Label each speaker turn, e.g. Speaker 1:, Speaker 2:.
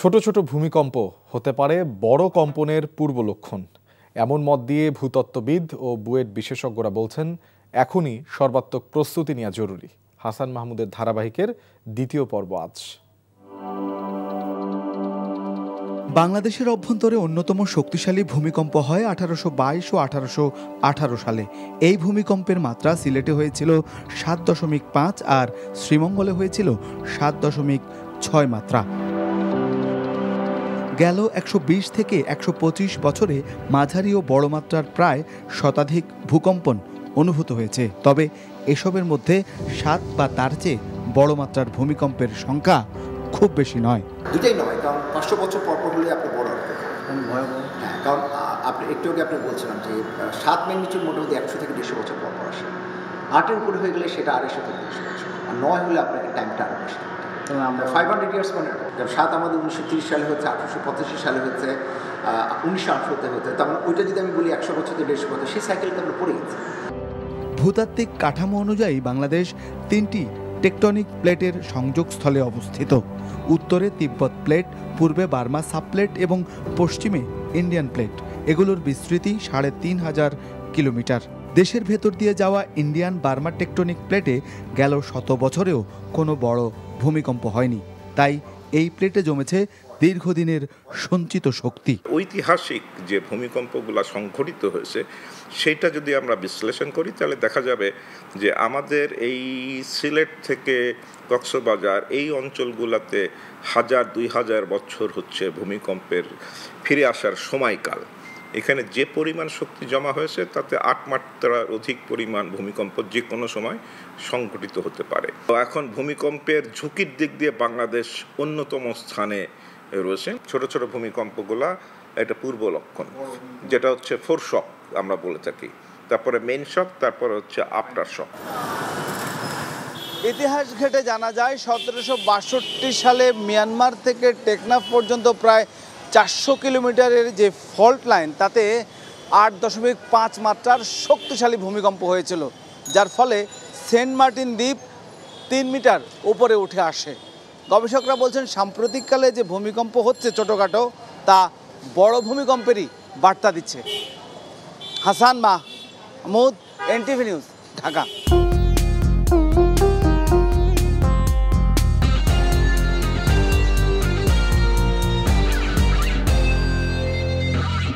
Speaker 1: ছোট ছোট ভূমিকম্প হতে পারে বড় কম্পনের পূর্ব লক্ষণ, এমন মত দিয়ে ভূতত্ত্ববিদ ও বুয়েট বিশেষজ্ঞরা বলছেন এখনই সর্বাত্মক প্রস্তুতি নেওয়া জরুরি। হাসান মাহমুদের ধারাবাহিকের দ্বিতীয় পর্ব আজ।
Speaker 2: বাংলাদেশের অভ্যন্তরে অন্যতম শক্তিশালী ভূমিকম্প হয় 1822 ও 1818 সালে। এই ভূমিকম্পের মাত্রা সিলেটে হয়েছিল 7.5 আর শ্রীমঙ্গলে হয়েছিল 7.6 মাত্রা। গেল 120 থেকে 125 বছরে মাঝারি ও বড় মাত্রার প্রায় শতাধিক ভূকম্পন অনুভূত হয়েছে। তবে এসবের মধ্যে 7 বা তার চেয়ে বড় মাত্রার ভূমিকম্পের সংখ্যা খুব বেশি নয়।
Speaker 3: দুটাই নয়, কারণ 500 বছর পর হলে আপনি বড় হবে। হ্যাঁ, কারণ আপনি একটু আগে আপনি বলছিলাম যে 7 ম্যাগনিটিউড মোটামুটি 100 থেকে 150 বছর পর আসে। 8-এর উপরে হয়ে গেলে সেটা 250 থেকে 300 বছর, আর 9 হলে আপনাকে টাইমটা আরও বেশি। আমরা 500 ইয়ার্স মানে 7 আমাদের 1930 সালে হচ্ছে, 1885 সালে হচ্ছে, 1918-তে হচ্ছে। তার মানে ওইটা যদি আমি বলি 100 বছর থেকে 150 বছর, সেই সাইকেলটা আমরা পড়ে গেছি।
Speaker 2: ভূতাত্ত্বিক কাঠামো অনুযায়ী বাংলাদেশ 3টি টেকটনিক প্লেটের সংযোগস্থলে অবস্থিত। উত্তরে তিব্বত প্লেট, পূর্বে বার্মা সাবপ্লেট এবং পশ্চিমে ইন্ডিয়ান প্লেট। এগুলোর বিস্তৃতি 3500 কিলোমিটার। দেশের ভেতর দিয়ে যাওয়া ইন্ডিয়ান বার্মা টেকটনিক প্লেটে গেল 100 বছরেও কোনো বড় ভূমিকম্প হয়নি। তাই এই প্লেটে জমেছে দীর্ঘদিনের সঞ্চিত শক্তি।
Speaker 4: ঐতিহাসিক যে ভূমিকম্পগুলো সংঘটিত হয়েছে সেটা যদি আমরা বিশ্লেষণ করি তাহলে দেখা যাবে যে আমাদের এই সিলেট থেকে কক্সবাজার এই অঞ্চলগুলোতে 1000-2000 বছর হচ্ছে ভূমিকম্পের ফিরে আসার সময়কাল। এখানে যে পরিমাণ শক্তি জমা হয়েছে তাতে 8 মাত্রার অধিক পরিমাণ ভূমিকম্প যে কোনো সময় সংঘটিত হতে পারে। তো এখন ভূমিকম্পের ঝুঁকির দিক দিয়ে বাংলাদেশ অন্যতম স্থানে রয়েছে। ছোট ছোট ভূমিকম্পগুলা এটা পূর্ব লক্ষণ, যেটা হচ্ছে ফোর শক আমরা বলে থাকি, তারপরে মেইন শক, তারপরে হচ্ছে আফটার শক।
Speaker 5: ইতিহাস ঘেটে জানা যায় 1762 সালে মিয়ানমার থেকে টেকনাফ পর্যন্ত প্রায় 400 কিলোমিটারের যে ফল্ট লাইন, তাতে 8.5 মাত্রার শক্তিশালী ভূমিকম্প হয়েছিল, যার ফলে সেন্ট মার্টিন দ্বীপ 3 মিটার উপরে উঠে আসে। গবেষকরা বলছেন সাম্প্রতিককালে যে ভূমিকম্প হচ্ছে ছোটোখাটো, তা বড় ভূমিকম্পেরই বার্তা দিচ্ছে। Hasan Mahmud, NTV news, Dhaka.